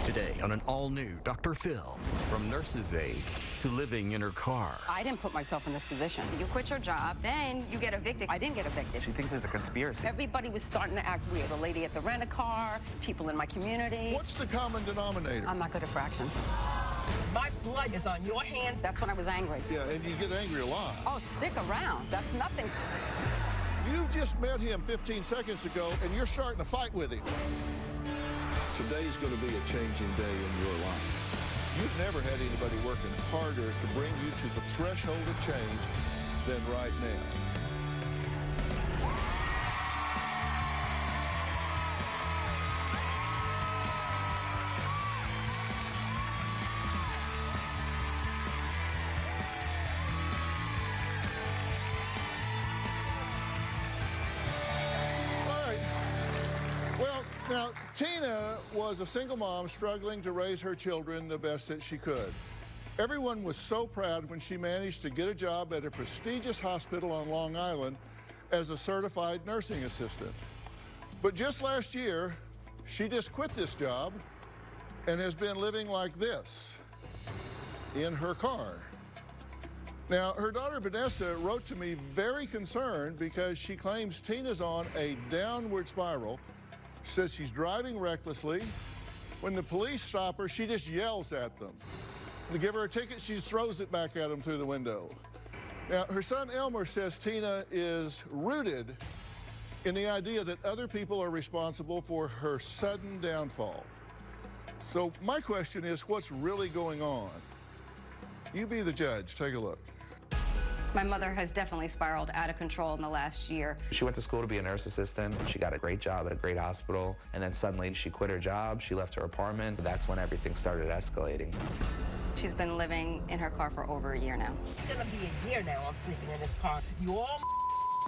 Today on an all-new Dr. Phil, from nurse's aide to living in her car. I didn't put myself in this position. You quit your job, then you get evicted. I didn't get evicted. She thinks there's a conspiracy. Everybody was starting to act weird. The lady at the rent-a-car, people in my community. What's the common denominator? I'm not good at fractions. My blood is on your hands. That's when I was angry. Yeah, and you get angry a lot. Oh, stick around. That's nothing. You've just met him 15 seconds ago, and you're starting to fight with him. Today's going to be a changing day in your life. You've never had anybody working harder to bring you to the threshold of change than right now. Now, Tina was a single mom struggling to raise her children the best that she could. Everyone was so proud when she managed to get a job at a prestigious hospital on Long Island as a certified nursing assistant. But just last year, she just quit this job and has been living like this in her car. Now, her daughter Vanessa wrote to me very concerned because she claims Tina's on a downward spiral. She says she's driving recklessly. When the police stop her, she just yells at them. They give her a ticket, she throws it back at them through the window. Now, her son Elmer says Tina is rooted in the idea that other people are responsible for her sudden downfall. So my question is, what's really going on? You be the judge. Take a look. My mother has definitely spiraled out of control in the last year. She went to school to be a nurse assistant. She got a great job at a great hospital. And then suddenly she quit her job. She left her apartment. That's when everything started escalating. She's been living in her car for over a year now. It's gonna be a year now I'm sleeping in this car. You all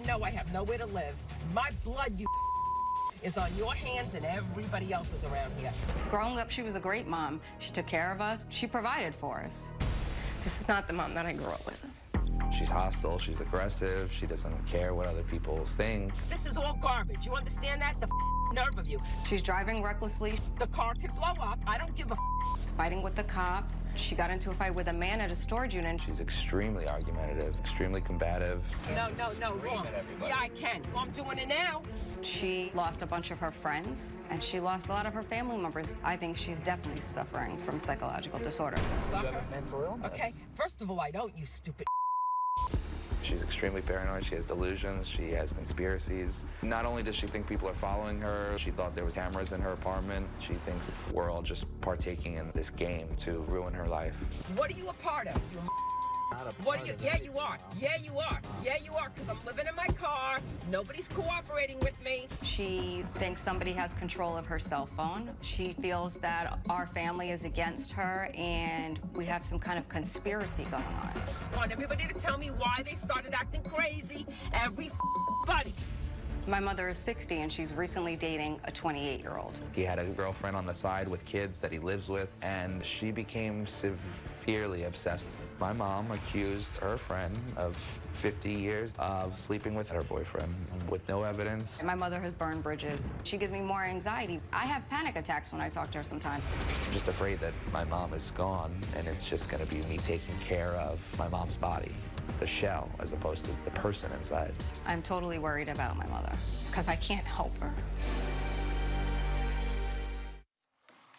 know I have nowhere to live. My blood, you is on your hands and everybody else's around here. Growing up, she was a great mom. She took care of us. She provided for us. This is not the mom that I grew up with. She's hostile, she's aggressive, she doesn't care what other people think. This is all garbage. You understand that? The nerve of you. She's driving recklessly. The car could blow up. I don't give a She's fighting with the cops. She got into a fight with a man at a storage unit. She's extremely argumentative, extremely combative. No, wrong. Yeah, I can. Well, I'm doing it now. She lost a bunch of her friends, and she lost a lot of her family members. I think she's definitely suffering from psychological disorder. You have a mental illness. Okay, first of all, I don't, you stupid. She's extremely paranoid, she has delusions, she has conspiracies. Not only does she think people are following her, she thought there was cameras in her apartment. She thinks we're all just partaking in this game to ruin her life. What are you a part of? What are you? Yeah, you are. Yeah, you are. Yeah, you are, because I'm living in my car. Nobody's cooperating with me. She thinks somebody has control of her cell phone. She feels that our family is against her and we have some kind of conspiracy going on. I want everybody to tell me why they started acting crazy. Everybody. My mother is 60 and she's recently dating a 28-year-old. He had a girlfriend on the side with kids that he lives with, and she became severely obsessed. My mom accused her friend of 50 years of sleeping with her boyfriend with no evidence. My mother has burned bridges. She gives me more anxiety. I have panic attacks when I talk to her sometimes. I'm just afraid that my mom is gone, and it's just going to be me taking care of my mom's body, the shell, as opposed to the person inside. I'm totally worried about my mother because I can't help her.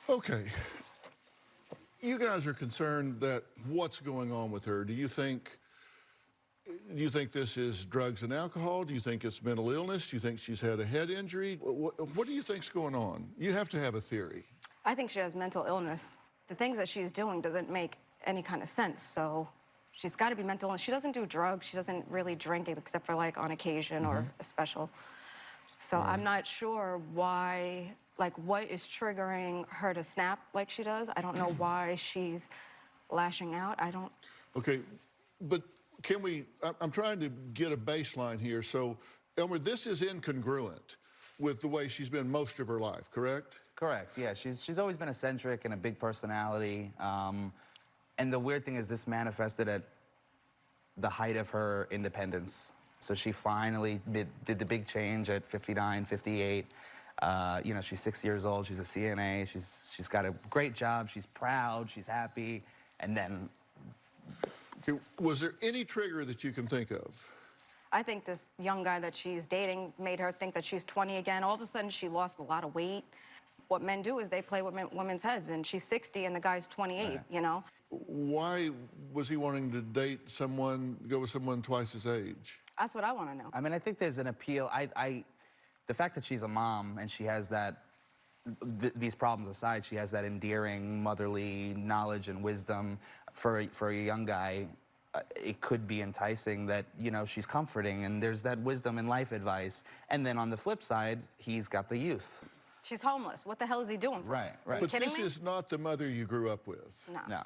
Okay. You guys are concerned that what's going on with her. Do you think this is drugs and alcohol? Do you think it's mental illness? Do you think she's had a head injury? What do you think's going on? You have to have a theory. I think she has mental illness. The things that she's doing doesn't make any kind of sense, so she's got to be mental illness. She doesn't do drugs. She doesn't really drink except for like on occasion or a special. So I'm not sure why, like what is triggering her to snap like she does. I don't know why she's lashing out. I don't. Okay, but can we, I'm trying to get a baseline here. So, Elmer, this is incongruent with the way she's been most of her life, correct? Correct, yeah. She's always been eccentric and a big personality. And the weird thing is this manifested at the height of her independence. So she finally did the big change at 59, 58. You know, she's 6 years old. She's a CNA. She's got a great job. She's proud. She's happy. And then, Okay, was there any trigger that you can think of? I think this young guy that she's dating made her think that she's 20 again. All of a sudden, she lost a lot of weight. What men do is they play with women's heads, and she's 60 and the guy's 28, Right. you know? Why was he wanting to date someone, go with someone twice his age? That's what I want to know. I mean, I think there's an appeal. The fact that she's a mom and she has that, these problems aside, she has that endearing motherly knowledge and wisdom for a young guy. It could be enticing that, you know, she's comforting and there's that wisdom and life advice. And then on the flip side, he's got the youth. She's homeless. What the hell is he doing for her? Right, right. Are you But kidding this me? is not the mother you grew up with. No.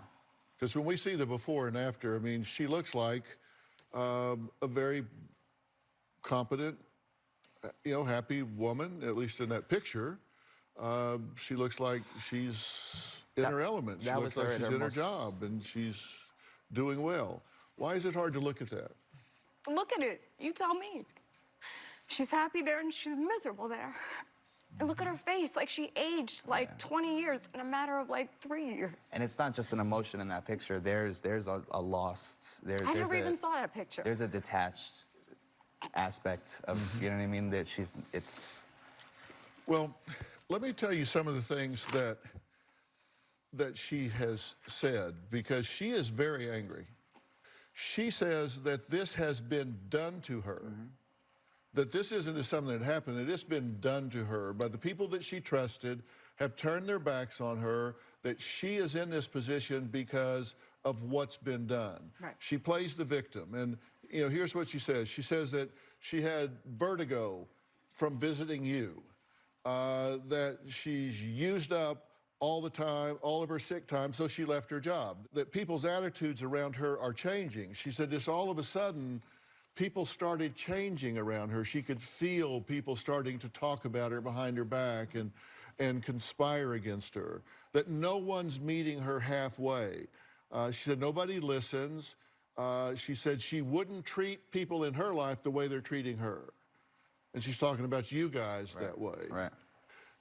Because when we see the before and after, I mean, she looks like a very competent, you know, happy woman, at least in that picture. She looks like she's in her element. She that looks was like her- she's her in her most- job and she's doing well. Why is it hard to look at that? Look at it. You tell me. She's happy there and she's miserable there. And look at her face. Like she aged like 20 years in a matter of like 3 years. And it's not just an emotion in that picture. There's a lost. I never even saw that picture. There's a detached aspect of, you know what I mean? That it's. Well, let me tell you some of the things that she has said, because she is very angry. She says that this has been done to her. That this isn't just something that happened, that it's been done to her by the people that she trusted, have turned their backs on her, that she is in this position because of what's been done. Right. She plays the victim. And, you know, here's what she says. She says that she had vertigo from visiting you, that she's used up all the time, all of her sick time, so she left her job. That people's attitudes around her are changing. She said this all of a sudden, people started changing around her. She could feel people starting to talk about her behind her back and conspire against her. That no one's meeting her halfway. She said nobody listens. She said she wouldn't treat people in her life the way they're treating her. And she's talking about you guys that way. Right.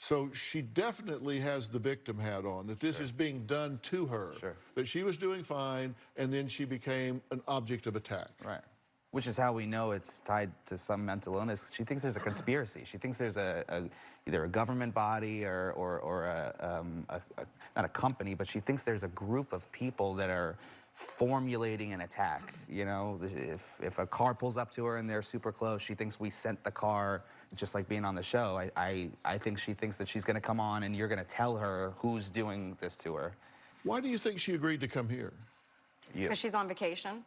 So she definitely has the victim hat on, that this is being done to her. Sure. That she was doing fine, and then she became an object of attack. Right. Which is how we know it's tied to some mental illness. She thinks there's a conspiracy. She thinks there's either a government body or not a company, but she thinks there's a group of people that are formulating an attack. You know, if a car pulls up to her and they're super close, she thinks we sent the car, just like being on the show. I think she thinks that she's gonna come on and you're gonna tell her who's doing this to her. Why do you think she agreed to come here? You. Because she's on vacation.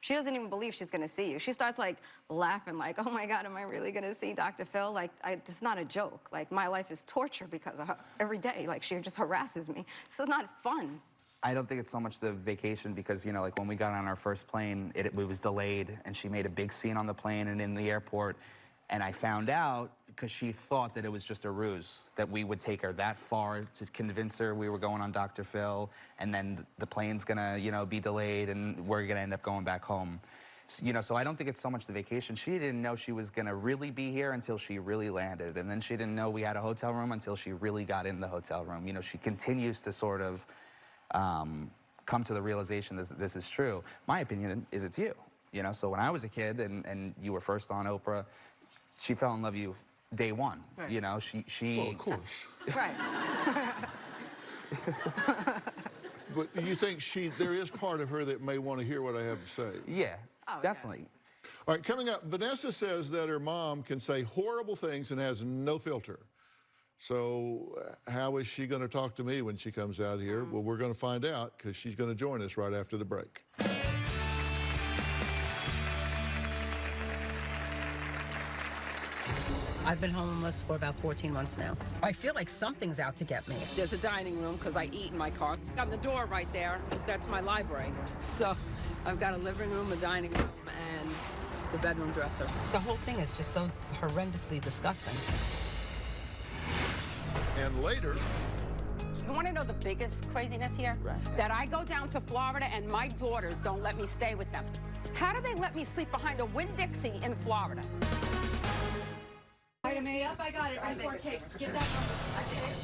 She doesn't even believe she's gonna see you. She starts like laughing like, oh my God, am I really gonna see Dr. Phil? Like, this is not a joke. Like, my life is torture because of her every day. Like, she just harasses me. This is not fun. I don't think it's so much the vacation because, you know, like when we got on our first plane, it was delayed and she made a big scene on the plane and in the airport. And I found out because she thought that it was just a ruse, that we would take her that far to convince her we were going on Dr. Phil, and then the plane's gonna, you know, be delayed and we're gonna end up going back home. So, you know, so I don't think it's so much the vacation. She didn't know she was gonna really be here until she really landed. And then she didn't know we had a hotel room until she really got in the hotel room. You know, she continues to sort of come to the realization that this is true. My opinion is it's you. You know, so when I was a kid and you were first on Oprah, she fell in love with you day one. Right. You know, she. Well, of course. Right. But you think there is part of her that may want to hear what I have to say? Yeah, Oh, yeah. definitely. All right, coming up, Vanessa says that her mom can say horrible things and has no filter. So how is she going to talk to me when she comes out here? Well, we're going to find out because she's going to join us right after the break. I've been homeless for about 14 months now. I feel like something's out to get me. There's a dining room because I eat in my car. On the door right there, that's my library. So I've got a living room, a dining room, and the bedroom dresser. The whole thing is just so horrendously disgusting. And later, You want to know the biggest craziness here? Right. That I go down to Florida and my daughters don't let me stay with them. How do they let me sleep behind a Winn-Dixie in Florida? I a minute. Yep, I got it. Right there. Give that number. I did it.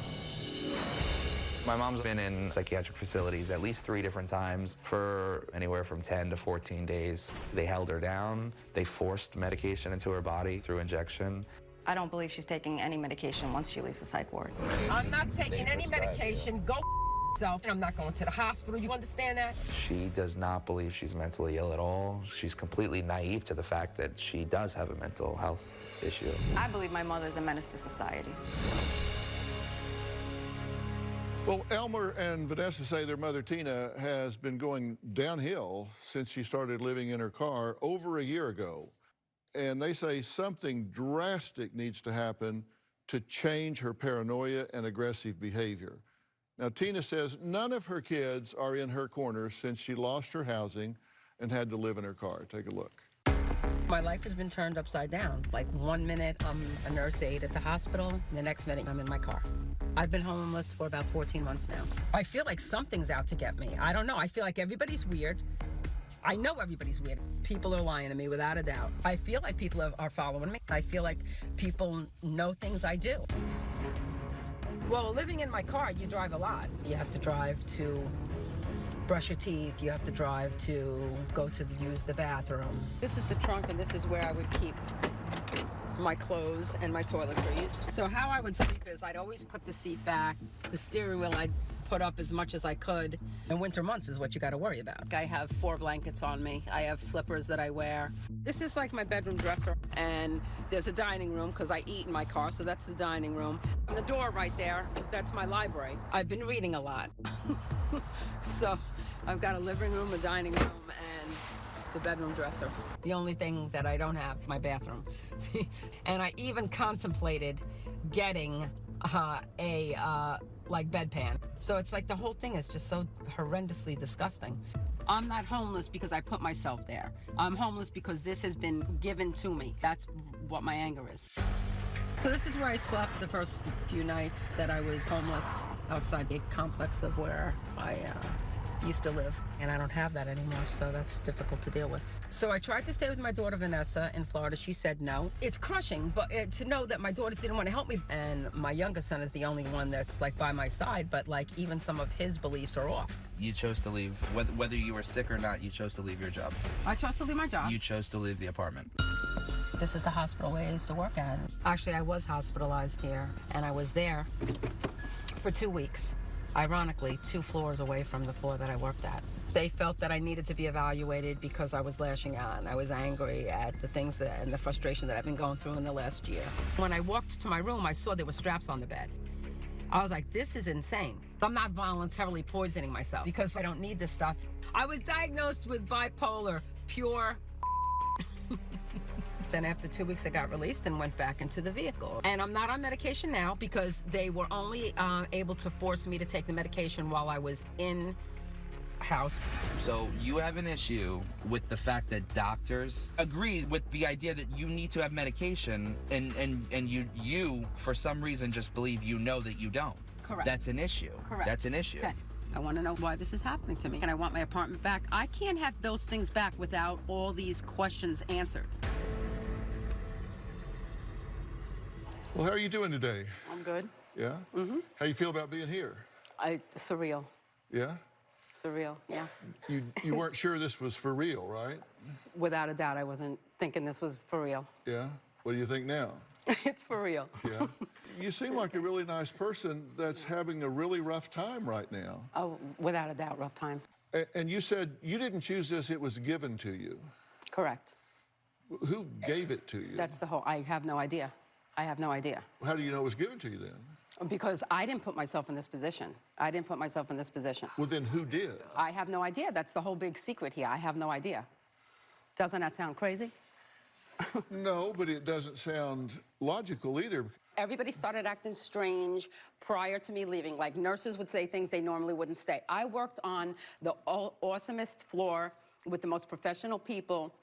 My mom's been in psychiatric facilities at least 3 different times for anywhere from 10 to 14 days. They held her down. They forced medication into her body through injection. I don't believe she's taking any medication once she leaves the psych ward. I'm not taking any medication. Go yourself. I'm not going to the hospital. You understand that? She does not believe she's mentally ill at all. She's completely naive to the fact that she does have a mental health issue. I believe my mother's a menace to society. Well, Elmer and Vanessa say their mother, Tina, has been going downhill since she started living in her car over a year ago. And they say something drastic needs to happen to change her paranoia and aggressive behavior. Now, Tina says none of her kids are in her corner since she lost her housing and had to live in her car. Take a look. My life has been turned upside down. Like 1 minute, I'm a nurse aide at the hospital, and the next minute, I'm in my car. I've been homeless for about 14 months now. I feel like something's out to get me. I don't know. I feel like everybody's weird. I know everybody's weird. People are lying to me without a doubt. I feel like people are following me. I feel like people know things I do. Well, living in my car, you drive a lot. You have to drive to brush your teeth. You have to drive to go to use the bathroom. This is the trunk, and this is where I would keep my clothes and my toiletries. So how I would sleep is I'd always put the seat back. The steering wheel I'd put up as much as I could. In winter months is what you got to worry about. I have 4 blankets on me. I have slippers that I wear. This is like my bedroom dresser, and there's a dining room because I eat in my car, so that's the dining room. And the door right there, that's my library. I've been reading a lot. So I've got a living room, a dining room, and the bedroom dresser. The only thing that I don't have, my bathroom. And I even contemplated getting like bedpan. So it's like the whole thing is just so horrendously disgusting. I'm not homeless because I put myself there. I'm homeless because this has been given to me. That's what my anger is. So this is where I slept the first few nights that I was homeless, outside the complex of where I used to live. And I don't have that anymore, so that's difficult to deal with. So I tried to stay with my daughter Vanessa in Florida. She said no. It's crushing, but to know that my daughters didn't want to help me. And my youngest son is the only one that's like by my side, but like even some of his beliefs are off. You chose to leave, whether you were sick or not, you chose to leave your job. I chose to leave my job. You chose to leave the apartment. This is the hospital where I used to work at. Actually, I was hospitalized here, and I was there for 2 weeks. Ironically, 2 floors away from the floor that I worked at. They felt that I needed to be evaluated because I was lashing out. I was angry at the things and the frustration that I've been going through in the last year. When I walked to my room, I saw there were straps on the bed. I was like, this is insane. I'm not voluntarily poisoning myself because I don't need this stuff. I was diagnosed with bipolar, pure. Then after 2 weeks, I got released and went back into the vehicle. And I'm not on medication now because they were only able to force me to take the medication while I was in house. So you have an issue with the fact that doctors agree with the idea that you need to have medication, and you for some reason just believe you know that you don't. Correct. That's an issue. Correct. That's an issue. Okay. I want to know why this is happening to me. And I want my apartment back. I can't have those things back without all these questions answered. Well, how are you doing today? I'm good. Yeah? Mm-hmm. How you feel about being here? Surreal. Yeah? Surreal, yeah. You weren't sure this was for real, right? Without a doubt, I wasn't thinking this was for real. Yeah? What do you think now? It's for real. Yeah? You seem like a really nice person that's having a really rough time right now. Oh, without a doubt, rough time. And you said you didn't choose this, it was given to you. Correct. Who gave it to you? That's the whole, I have no idea. I have no idea. How do you know it was given to you then? Because I didn't put myself in this position. I didn't put myself in this position. Well, then who did? I have no idea. That's the whole big secret here. I have no idea. Doesn't that sound crazy? No, but it doesn't sound logical either. Everybody started acting strange prior to me leaving. Like nurses would say things they normally wouldn't say. I worked on the awesomest floor with the most professional people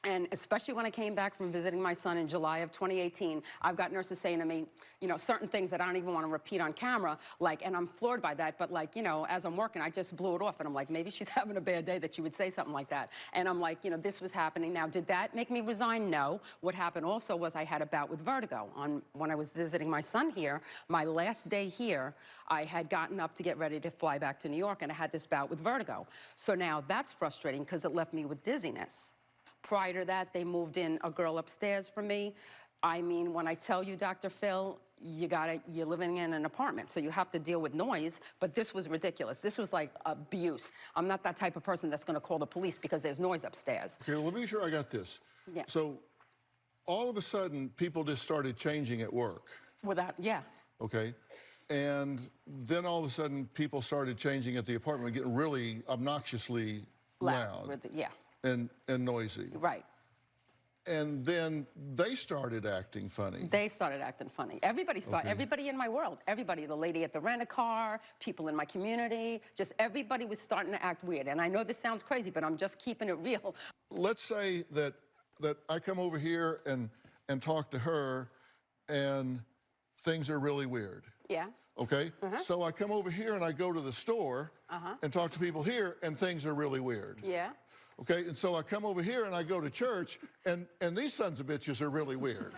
And especially when I came back from visiting my son in July of 2018, I've got nurses saying to me, you know, certain things that I don't even want to repeat on camera, like, and I'm floored by that, but like, you know, as I'm working, I just blew it off, and I'm like, maybe she's having a bad day that she would say something like that. And I'm like, you know, this was happening. Now, did that make me resign? No. What happened also was I had a bout with vertigo. When I was visiting my son here, my last day here, I had gotten up to get ready to fly back to New York, and I had this bout with vertigo. So now that's frustrating because it left me with dizziness. Prior to that, they moved in a girl upstairs for me. I mean, when I tell you, Dr. Phil, you're living in an apartment, so you have to deal with noise, but this was ridiculous. This was like abuse. I'm not that type of person that's gonna call the police because there's noise upstairs. Okay, well, let me be sure I got this. Yeah. So all of a sudden, people just started changing at work. Yeah. Okay? And then all of a sudden, people started changing at the apartment, getting really obnoxiously loud. Yeah. And noisy. Right. And then they started acting funny. They started acting funny. Everybody started, everybody in my world, everybody, the lady at the rent-a-car, people in my community, just everybody was starting to act weird. And I know this sounds crazy, but I'm just keeping it real. Let's say that I come over here and talk to her and things are really weird. Yeah. Okay? So I come over here and I go to the store and talk to people here and things are really weird. Yeah. Okay, and so I come over here and I go to church, and these sons of bitches are really weird.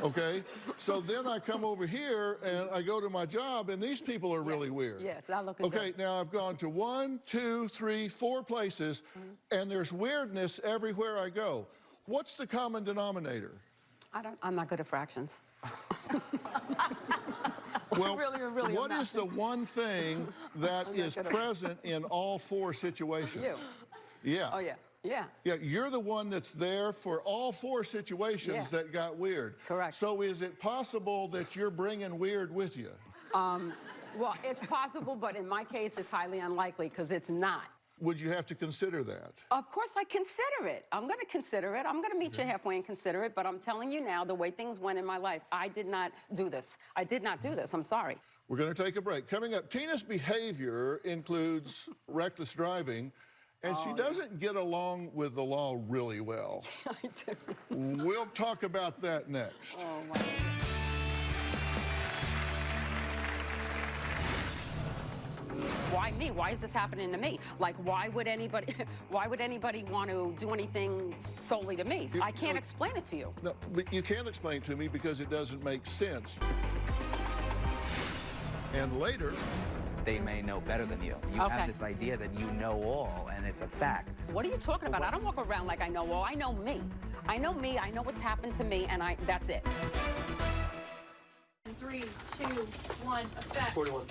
Okay? So then I come over here and I go to my job, and these people are really weird. Yeah, it's not looking Okay, good. now I've gone to 1, 2, 3, 4 places, and there's weirdness everywhere I go. What's the common denominator? I'm not good at fractions. Well, really what is the one thing that is present in all 4 situations? You. Yeah. Oh, yeah. Yeah. Yeah, you're the one that's there for all 4 situations that got weird. Correct. So is it possible that you're bringing weird with you? Well, it's possible, but in my case, it's highly unlikely because it's not. Would you have to consider that? Of course, I consider it. I'm going to consider it. I'm going to meet you halfway and consider it, but I'm telling you now, the way things went in my life, I did not do this. I did not do this. I'm sorry. We're going to take a break. Coming up, Tina's behavior includes reckless driving, and she doesn't get along with the law really well. I do. We'll talk about that next. Oh, my God. Why me? Why is this happening to me? Like, why would anybody want to do anything solely to me? I can't explain it to you. No, but you can't explain it to me because it doesn't make sense. And later, They may know better than you. You have this idea that you know all, and it's a fact. What are you talking about? I don't walk around like I know all. I know me. I know me. I know what's happened to me, and that's it. 3, 2, 1, effect. 41.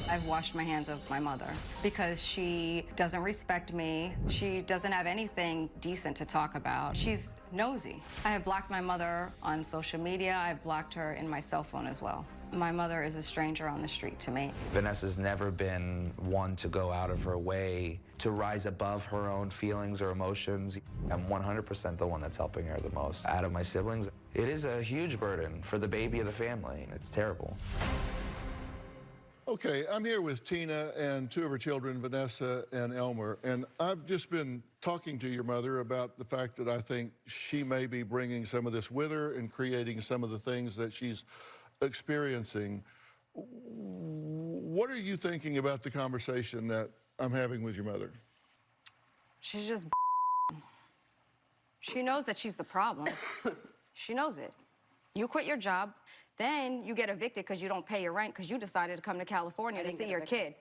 I've washed my hands of my mother because she doesn't respect me. She doesn't have anything decent to talk about. She's nosy. I have blocked my mother on social media. I've blocked her in my cell phone as well. My mother is a stranger on the street to me. Vanessa's never been one to go out of her way to rise above her own feelings or emotions. I'm 100% the one that's helping her the most. Out of my siblings, it is a huge burden for the baby of the family. It's terrible. okay, I'm here with Tina and 2 of her children, Vanessa and Elmer, and I've just been talking to your mother about the fact that I think she may be bringing some of this with her and creating some of the things that she's experiencing. What are you thinking about the conversation that I'm having with your mother? She's just She knows that she's the problem. She knows it. You quit your job, then you get evicted because you don't pay your rent because you decided to come to California to see your kid.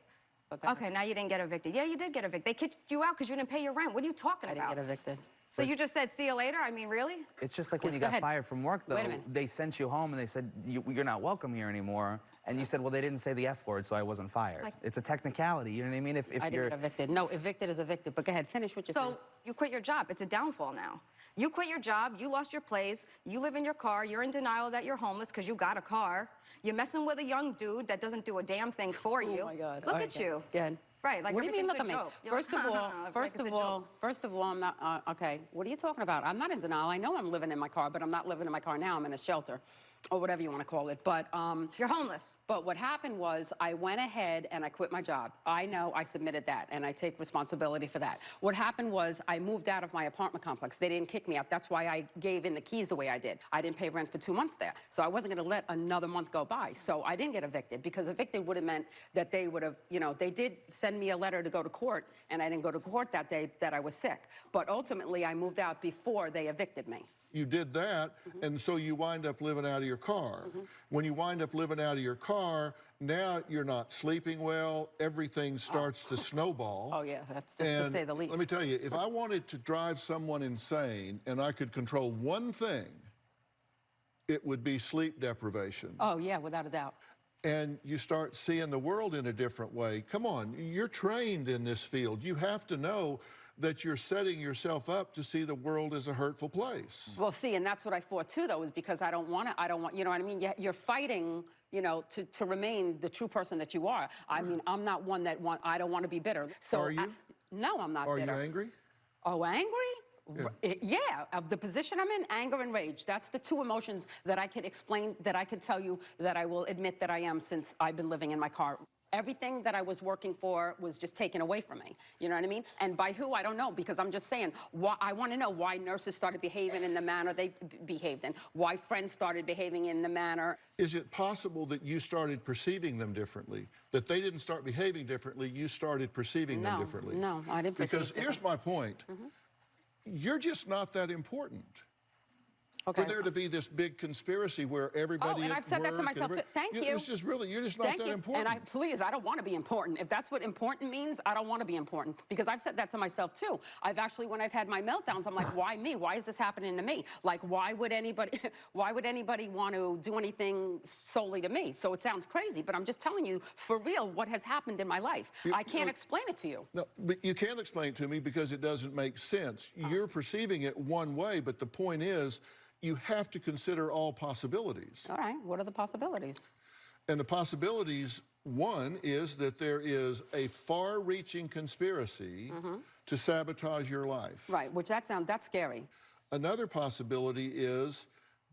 Okay, now you didn't get evicted. Yeah, you did get evicted. They kicked you out because you didn't pay your rent. What are you talking about? I didn't get evicted. So you just said, see you later? I mean, really? It's just like when Yes, you go got ahead. fired from work, though. Wait a minute. They sent you home and they said, you're not welcome here anymore. And you said, well, they didn't say the F word, so I wasn't fired. It's a technicality, you know what I mean? If I didn't get evicted. No, evicted is evicted. But go ahead, finish what you're saying. So you quit your job. It's a downfall now. You quit your job, you lost your place, you live in your car, you're in denial that you're homeless because you got a car. You're messing with a young dude that doesn't do a damn thing for you. Oh, my God. Look All at right, you. Good. Right, like What do you mean, look at everything's me? a joke. You're First like, of all, like first it's a of all, joke. first of all, I'm not, okay, what are you talking about? I'm not in denial. I know I'm living in my car, but I'm not living in my car now. I'm in a shelter. or whatever you want to call it. But You're homeless. But what happened was I went ahead and I quit my job. I know I submitted that, and I take responsibility for that. What happened was I moved out of my apartment complex. They didn't kick me out. That's why I gave in the keys the way I did. I didn't pay rent for 2 months there. So I wasn't going to let another month go by. So I didn't get evicted, because evicted would have meant that they would have, you know, they did send me a letter to go to court, and I didn't go to court that day that I was sick. But ultimately, I moved out before they evicted me. You did that, and so you wind up living out of your car. When you wind up living out of your car, now you're not sleeping well, everything starts to snowball. Oh, yeah, that's just to say the least. Let me tell you, if I wanted to drive someone insane and I could control one thing, it would be sleep deprivation. Oh, yeah, without a doubt. And you start seeing the world in a different way. Come on, you're trained in this field. You have to know that you're setting yourself up to see the world as a hurtful place. Well, see, and that's what I fought too, though, is because I don't want, you know what I mean? You're fighting, you know, to remain the true person that you are. I mean, I'm not one that I don't want to be bitter. So Are you? No, I'm not Are bitter. you angry? Oh, angry? Yeah, of the position I'm in, anger and rage. That's the two emotions that I could explain, that I could tell you that I will admit that I am since I've been living in my car. Everything that I was working for was just taken away from me. You know what I mean? And by who, I don't know, because I'm just saying, I want to know why nurses started behaving in the manner they behaved in, why friends started behaving in the manner. Is it possible that you started perceiving them differently? That they didn't start behaving differently, you started perceiving them differently? No, I didn't perceive Because here's my point. You're just not that important. For there to be this big conspiracy where everybody and I've said that to myself too. Thank you. It's just really, you're just not that important. And please, I don't want to be important. If that's what important means, I don't want to be important, because I've said that to myself too. I've actually, when I've had my meltdowns, I'm like, why me? Why is this happening to me? Like, why would anybody want to do anything solely to me? So it sounds crazy, but I'm just telling you for real what has happened in my life. I can't explain it to you. No, but you can't explain it to me because it doesn't make sense. You're perceiving it one way, but the point is, you have to consider all possibilities. All right, what are the possibilities? And the possibilities, one, is that there is a far-reaching conspiracy to sabotage your life. Right, which that's scary. Another possibility is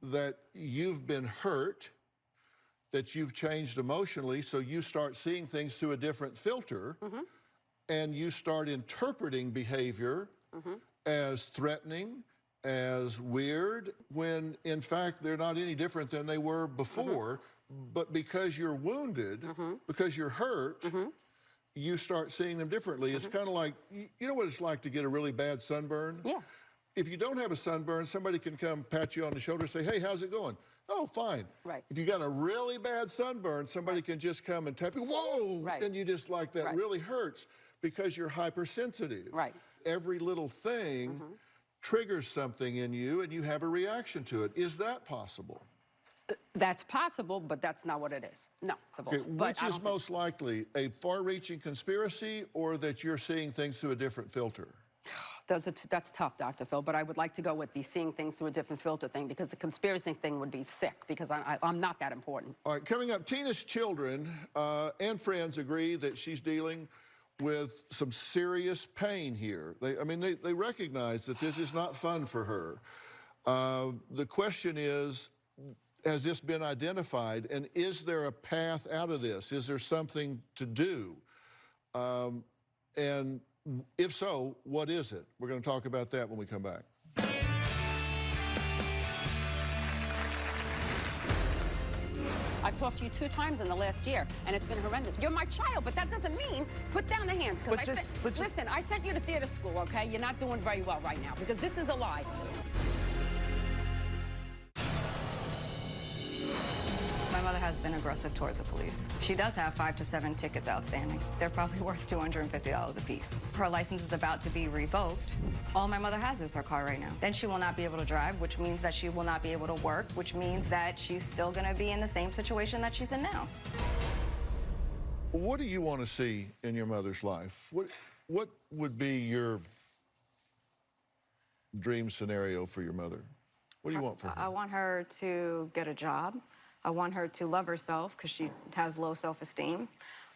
that you've been hurt, that you've changed emotionally, so you start seeing things through a different filter, and you start interpreting behavior as threatening, as weird, when in fact they're not any different than they were before, but because you're wounded, because you're hurt, you start seeing them differently. It's kind of like, you know what it's like to get a really bad sunburn? Yeah. If you don't have a sunburn, somebody can come pat you on the shoulder and say, hey, how's it going? Oh, fine. Right. If you got a really bad sunburn, somebody can just come and tap you, whoa! Right. And you just like, that really hurts because you're hypersensitive. Right. Every little thing triggers something in you and you have a reaction to it. Is that possible? That's possible, but that's not what it is. No. Okay, which is most likely, a far-reaching conspiracy or that you're seeing things through a different filter? That's tough, Dr. Phil, but I would like to go with the seeing things through a different filter thing, because the conspiracy thing would be sick, because I'm not that important. All right, coming up, Tina's children and friends agree that she's dealing with some serious pain here. They recognize that this is not fun for her. The question is, has this been identified, and is there a path out of this? Is there something to do? And if so, what is it? We're going to talk about that when we come back. I've talked to you 2 times in the last year, and it's been horrendous. You're my child, but that doesn't mean put down the hands. Listen, I sent you to theater school, okay? You're not doing very well right now, because this is a lie. My mother has been aggressive towards the police. She does have 5 to 7 tickets outstanding. They're probably worth $250 a piece. Her license is about to be revoked. All my mother has is her car right now. Then she will not be able to drive, which means that she will not be able to work, which means that she's still gonna be in the same situation that she's in now. What do you want to see in your mother's life? What would be your dream scenario for your mother? What do you want for her? I want her to get a job. I want her to love herself because she has low self-esteem.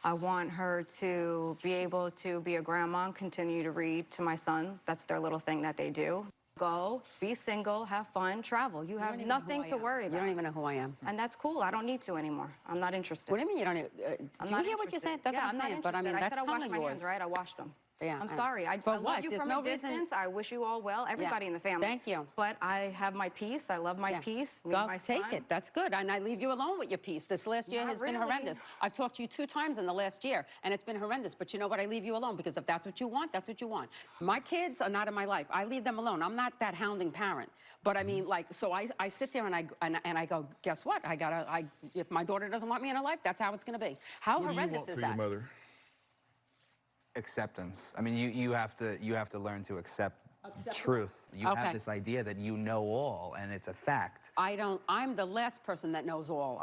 I want her to be able to be a grandma and continue to read to my son. That's their little thing that they do. go, be single, have fun, travel. You have nothing to worry about. You don't even know who I am. And that's cool. I don't need to anymore. I'm not interested. What do you mean you don't even, do you hear what you're saying? That's Yeah, what I'm saying. But I mean, I that's said I some washed of my yours. hands, right? I washed them. Yeah, I'm sorry. I For love what? you There's from no a distance. reason- I wish you all well, everybody in the family. Thank you. But I have my peace. I love my peace. Me and Go my take son. it. That's good. And I leave you alone with your peace. This last year Not has been really. horrendous. I've talked to you 2 times in the last year, and it's been horrendous. But you know what? I leave you alone because if that's what you want, that's what you want. My kids are not in my life. I leave them alone. I'm not that hounding parent. But I mean, like, so I sit there and I go, guess what? If my daughter doesn't want me in her life, that's how it's going to be. How What do you horrendous want is for that? your mother? Acceptance. I mean, you have to learn to accept truth. You Okay. have this idea that you know all, and it's a fact. I'm the last person that knows all.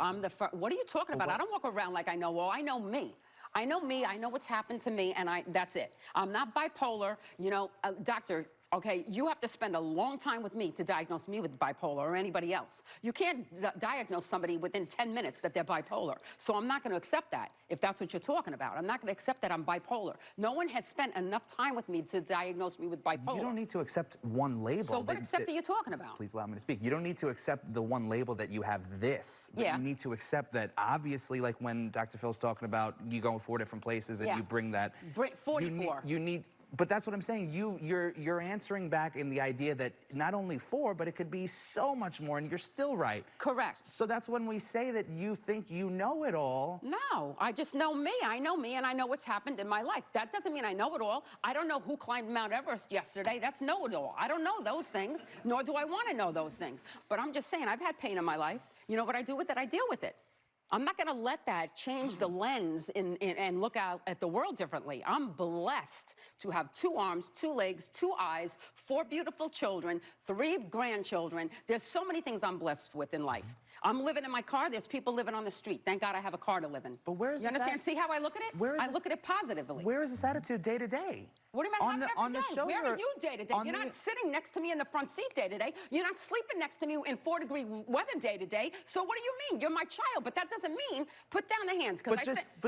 What are you talking about? I don't walk around like I know all. I know me. I know me. I know what's happened to me, and that's it. I'm not bipolar. You know, doctor, okay, you have to spend a long time with me to diagnose me with bipolar or anybody else. You can't diagnose somebody within 10 minutes that they're bipolar. So I'm not going to accept that, if that's what you're talking about. I'm not going to accept that I'm bipolar. No one has spent enough time with me to diagnose me with bipolar. You don't need to accept one label. So what accept are you talking about? Please allow me to speak. You don't need to accept the one label that you have this. But Yeah. you need to accept that, obviously, like when Dr. Phil's talking about you go 4 different places and Yeah. you bring that. 44. You need. But that's what I'm saying. You're answering back in the idea that not only 4, but it could be so much more, and you're still right. Correct. So that's when we say that you think you know it all. No, I just know me. I know me, and I know what's happened in my life. That doesn't mean I know it all. I don't know who climbed Mount Everest yesterday. That's know it all. I don't know those things, nor do I want to know those things. But I'm just saying, I've had pain in my life. You know what I do with it? I deal with it. I'm not going to let that change the lens and look out at the world differently. I'm blessed to have 2 arms, 2 legs, 2 eyes, 4 beautiful children, 3 grandchildren. There's so many things I'm blessed with in life. I'm living in my car. There's people living on the street. Thank God I have a car to live in. But where is you this understand? See how I look at it? I look at it positively. Where is this attitude day to day? What do you mean on the show? Where are you day to day? You're not sitting next to me in the front seat day to day. You're not sleeping next to me in 4-degree weather day to day. So what do you mean? You're my child, but that doesn't mean put down the hands.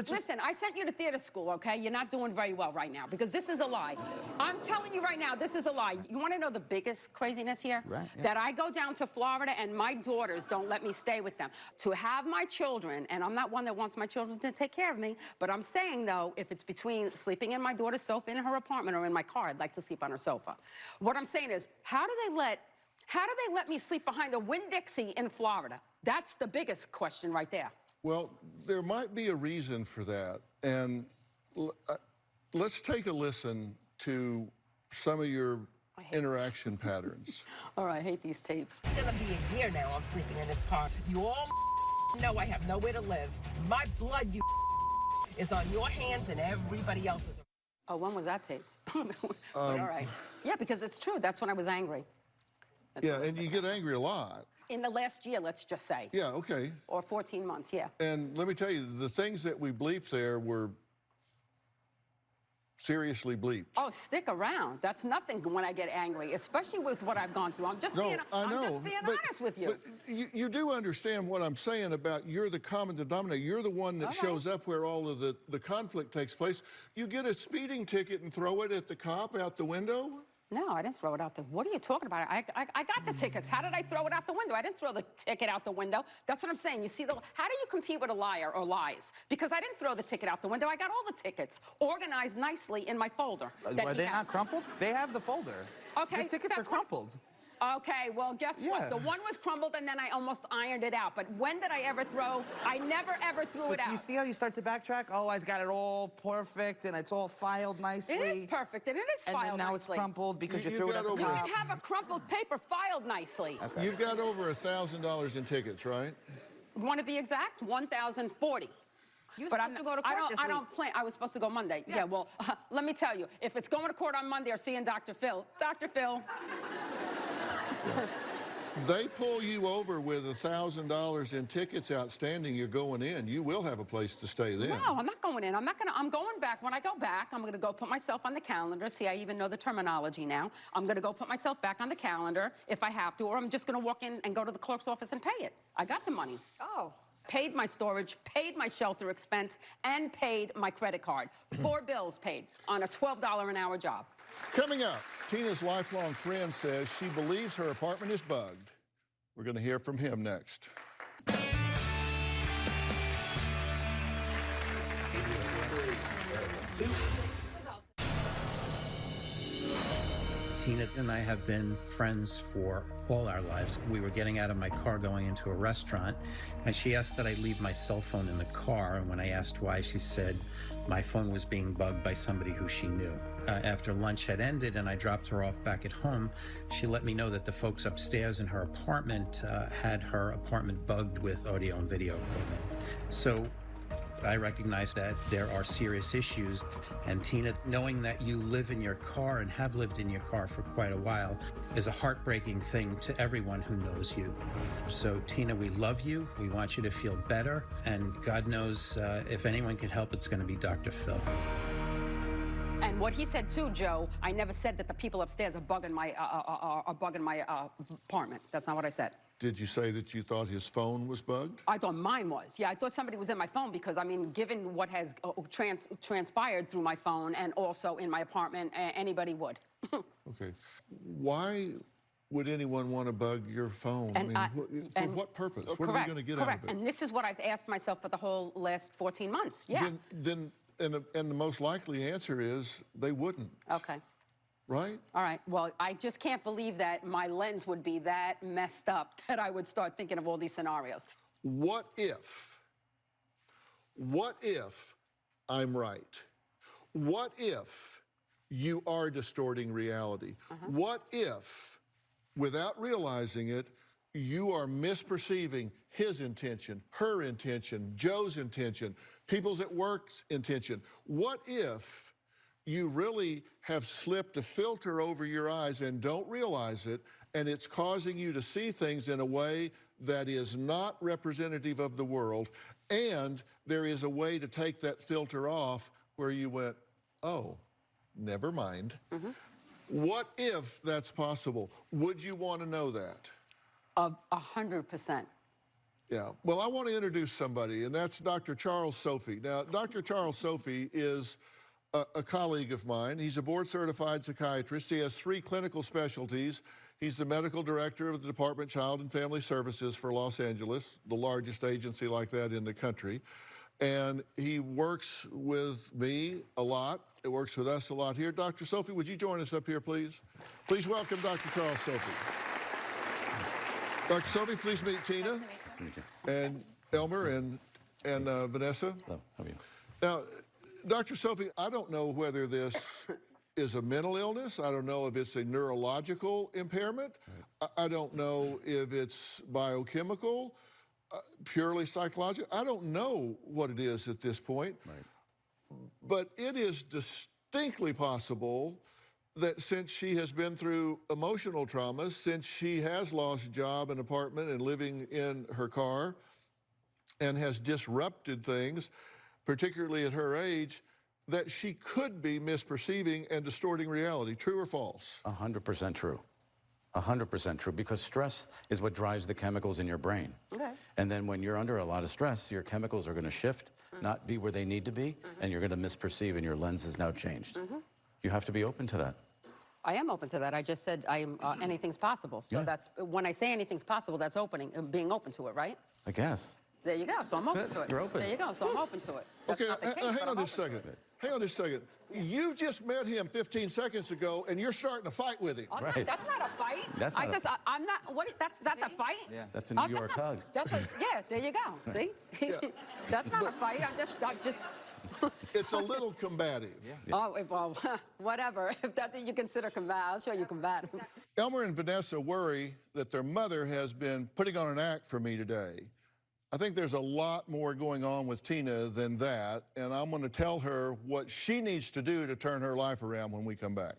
Listen, I sent you to theater school, okay? You're not doing very well right now because this is a lie. I'm telling you right now, this is a lie. You want to know the biggest craziness here? Right, yeah. That I go down to Florida and my daughters don't let me stay with them. To have my children, and I'm not one that wants my children to take care of me, but I'm saying, though, if it's between sleeping in my daughter's sofa in her apartment or in my car, I'd like to sleep on her sofa. What I'm saying is, how do they let me sleep behind a Winn-Dixie in Florida? That's the biggest question right there. Well, there might be a reason for that. And let's take a listen to some of your interaction patterns. All right, I hate these tapes. It's gonna be a year now I'm sleeping in this car. You all know I have nowhere to live. My blood, is on your hands and everybody else's. Oh, when was that taped? But all right. Yeah, because it's true. That's when I was angry. Yeah, and you get angry a lot. In the last year, let's just say. Yeah, okay. Or 14 months, yeah. And let me tell you, the things that we bleeped there were seriously bleeped. Oh, stick around. That's nothing when I get angry, especially with what I've gone through. I'm just being honest with you. But you do understand what I'm saying about you're the common denominator. You're the one that shows up where all of the conflict takes place. You get a speeding ticket and throw it at the cop out the window? No, I didn't throw it out the... What are you talking about? I got the tickets. How did I throw it out the window? I didn't throw the ticket out the window. That's what I'm saying. You see, how do you compete with a liar or lies? Because I didn't throw the ticket out the window. I got all the tickets organized nicely in my folder. Are they not crumpled? They have the folder. Okay. The tickets are crumpled. Okay, well, guess what? The one was crumbled, and then I almost ironed it out. But when did I ever throw? I never, ever threw it out. You see how you start to backtrack? Oh, I've got it all perfect, and it's all filed nicely. It is perfect, and it is filed nicely. And then now it's crumpled because you threw it at the You top. can have a crumpled paper filed nicely. Okay. You've got over $1,000 in tickets, right? Want to be exact? 1,040. You're supposed to go to court this week. I don't plan. I was supposed to go Monday. Yeah, well, let me tell you. If it's going to court on Monday or seeing Dr. Phil, Dr. Phil. They pull you over with $1,000 in tickets outstanding, you're going in. You will have a place to stay then. No, I'm not going in. I'm going back. When I go back, I'm going to go put myself on the calendar. See, I even know the terminology now. I'm going to go put myself back on the calendar if I have to, or I'm just going to walk in and go to the clerk's office and pay it. I got the money. Oh. paid my storage, paid my shelter expense, and paid my credit card. 4 bills paid on a $12 an hour job. Coming up, Tina's lifelong friend says she believes her apartment is bugged. We're going to hear from him next. Tina and I have been friends for all our lives. We were getting out of my car going into a restaurant, and she asked that I leave my cell phone in the car. And when I asked why, she said my phone was being bugged by somebody who she knew. After lunch had ended and I dropped her off back at home, she let me know that the folks upstairs in her apartment had her apartment bugged with audio and video equipment. So I recognize that there are serious issues, and Tina, knowing that you live in your car and have lived in your car for quite a while is a heartbreaking thing to everyone who knows you. So Tina, we love you, we want you to feel better, and God knows if anyone can help, it's going to be Dr. Phil. And what he said too, Joe, I never said that the people upstairs are bugging my apartment. That's not what I said. Did you say that you thought his phone was bugged? I thought mine was. Yeah, I thought somebody was in my phone because, I mean, given what has transpired through my phone and also in my apartment, anybody would. Okay. Why would anyone want to bug your phone? And for what purpose? What are you going to get out of it? And this is what I've asked myself for the whole last 14 months. Yeah. And the most likely answer is they wouldn't. Okay. Right? All right. Well, I just can't believe that my lens would be that messed up that I would start thinking of all these scenarios. What if I'm right? What if you are distorting reality? What if, without realizing it, you are misperceiving his intention, her intention, Joe's intention, people's at work's intention? What if you really have slipped a filter over your eyes and don't realize it, and it's causing you to see things in a way that is not representative of the world, and there is a way to take that filter off where you went, oh, never mind. What if that's possible? Would you want to know that? 100%. Yeah. Well, I want to introduce somebody, and that's Dr. Charles Sophie. Now, Dr. Charles Sophie is a colleague of mine. He's a board-certified psychiatrist. He has 3 clinical specialties. He's the medical director of the Department of Child and Family Services for Los Angeles, the largest agency like that in the country. And he works with me a lot. It works with us a lot here. Dr. Sophie, would you join us up here, please? Please welcome Dr. Charles Sophie. Dr. Sophie, please meet Tina. Nice to meet you. And Elmer and Vanessa. Hello, how are you? Now, Dr. Sophie, I don't know whether this is a mental illness. I don't know if it's a neurological impairment. Right. I don't know if it's biochemical, purely psychological. I don't know what it is at this point. Right. But it is distinctly possible that since she has been through emotional trauma, since she has lost a job, an apartment, and living in her car, and has disrupted things, particularly at her age, that she could be misperceiving and distorting reality. True or false? 100% true. 100% true, because stress is what drives the chemicals in your brain. Okay. And then when you're under a lot of stress, your chemicals are going to shift, not be where they need to be, and you're going to misperceive, and your lens is now changed. You have to be open to that. I am open to that. I just said anything's possible. So that's, when I say anything's possible, that's being open to it, right? I guess. There you go. So I'm open Good. to it. You're open. There you go. So I'm open to it. That's Okay, not the case, hang but on I'm just a open second. to it. Hang on just a second. You've just met him 15 seconds ago, and you're starting to fight with him. Right. That's not a fight. That's not I'm not. What? That's a fight. Yeah. That's a New York hug. That's a, yeah. There you go. See? That's not a fight. I just. It's a little combative. Oh, well, whatever. If that's what you consider combative, I'll show you combative. Elmer and Vanessa worry that their mother has been putting on an act for me today. I think there's a lot more going on with Tina than that, and I'm going to tell her what she needs to do to turn her life around when we come back.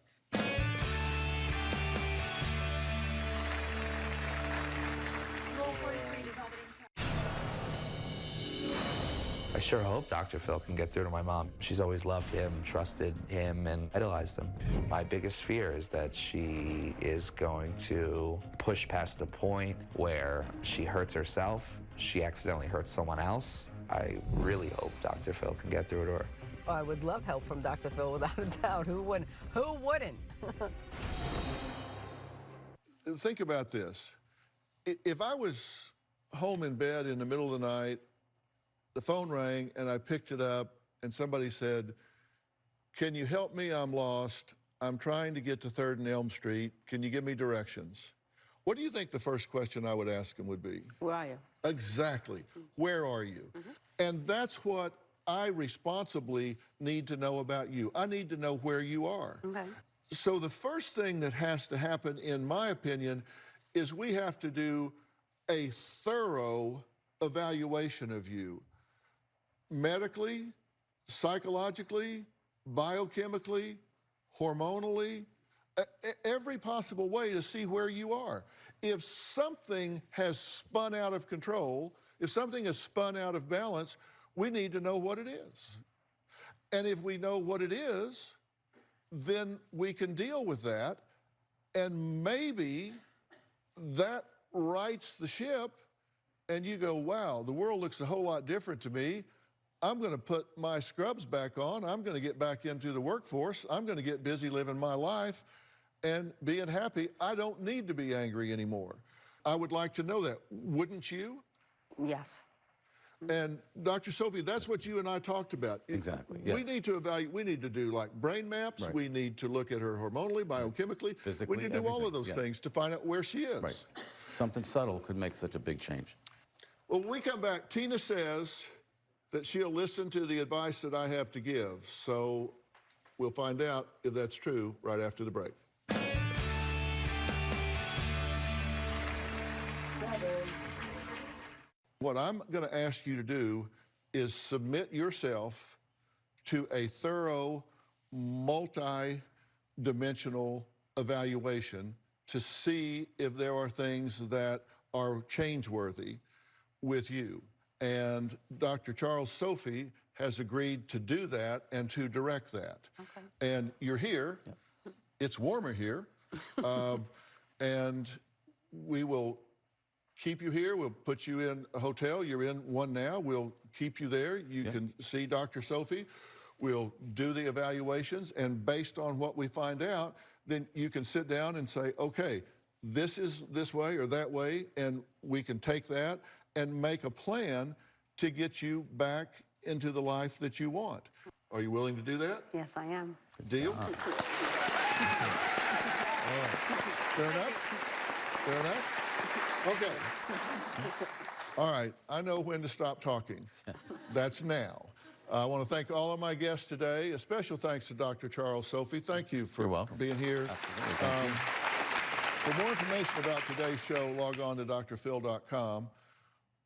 Roll 43 dissolving in I sure hope Dr. Phil can get through to my mom. She's always loved him, trusted him, and idolized him. My biggest fear is that she is going to push past the point where she hurts herself, she accidentally hurt someone else, I really hope Dr. Phil can get through to her. Oh, I would love help from Dr. Phil, without a doubt. Who wouldn't? Who wouldn't? Think about this. If I was home in bed in the middle of the night, the phone rang and I picked it up and somebody said, "Can you help me? I'm lost. I'm trying to get to 3rd and Elm Street. Can you give me directions?" What do you think the first question I would ask him would be? Where are you? Exactly. Where are you? And that's what I responsibly need to know about you. I need to know where you are. Okay. So the first thing that has to happen, in my opinion, is we have to do a thorough evaluation of you. Medically, psychologically, biochemically, hormonally, every possible way to see where you are. If something has spun out of control, if something has spun out of balance, we need to know what it is. And if we know what it is, then we can deal with that, and maybe that rights the ship, and you go, wow, the world looks a whole lot different to me. I'm going to put my scrubs back on. I'm going to get back into the workforce. I'm going to get busy living my life and being happy. I don't need to be angry anymore. I would like to know that. Wouldn't you? Yes. And Dr. Sophie, that's what you and I talked about. Exactly, We yes. need to evaluate, we need to do like brain maps. Right. We need to look at her hormonally, biochemically. Physically, we need to do all of everything, those yes. things to find out where she is. Right. Something subtle could make such a big change. Well, when we come back, Tina says that she'll listen to the advice that I have to give. So we'll find out if that's true right after the break. What I'm going to ask you to do is submit yourself to a thorough, multi-dimensional evaluation to see if there are things that are change-worthy with you. And Dr. Charles Sophie has agreed to do that and to direct that. Okay. And you're here. Yep. It's warmer here. And we will keep you here. We'll put you in a hotel. You're in one now. We'll keep you there. You can see Dr. Sophie. We'll do the evaluations. And based on what we find out, then you can sit down and say, okay, this is this way or that way. And we can take that and make a plan to get you back into the life that you want. Are you willing to do that? Yes, I am. Deal? All right. Fair enough? Fair enough? Okay. All right, I know when to stop talking. That's now. I want to thank all of my guests today. A special thanks to Dr. Charles Sophie. Thank you for being here. Absolutely. Thank you. For more information about today's show, log on to drphil.com.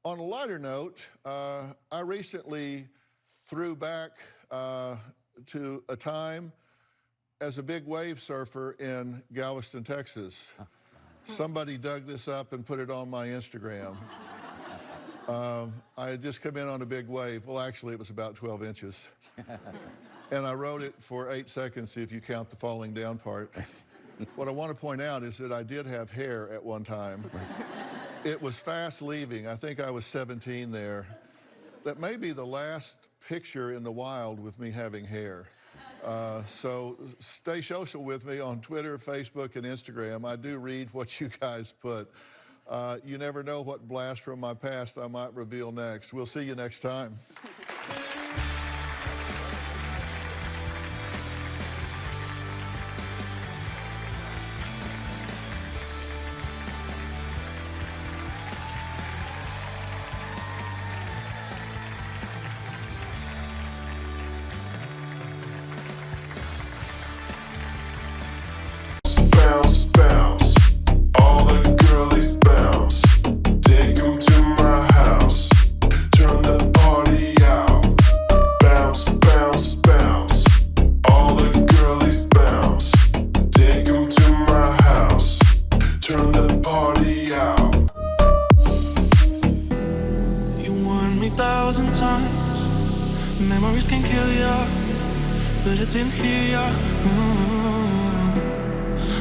On a lighter note, I recently threw back to a time as a big wave surfer in Galveston, Texas. Somebody dug this up and put it on my Instagram. I had just come in on a big wave. Well, actually, it was about 12 inches. And I rode it for 8 seconds, if you count the falling down part. What I want to point out is that I did have hair at one time. It was fast leaving. I think I was 17 there. That may be the last picture in the wild with me having hair. So stay social with me on Twitter, Facebook, and Instagram. I do read what you guys put. You never know what blast from my past I might reveal next. We'll see you next time. Bounce, bounce, all the girlies bounce. Take 'em to my house, turn the party out. Bounce, bounce, bounce, all the girlies bounce. Take 'em to my house, turn the party out. You warned me 1,000 times, memories can kill ya, but I didn't hear ya.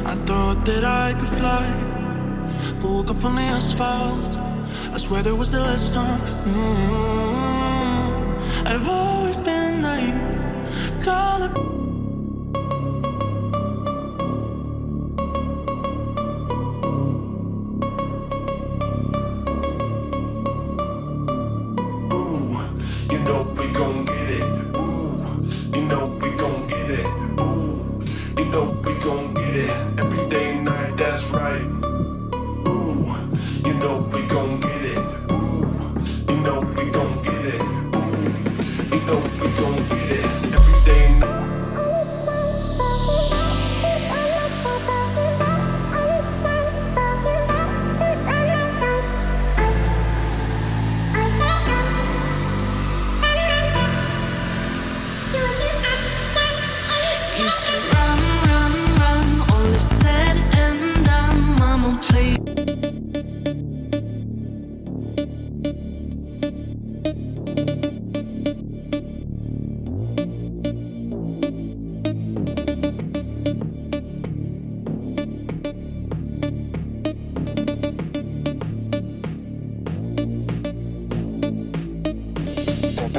I thought that I could fly, but woke up on the asphalt. I swear there was the last time. I've always been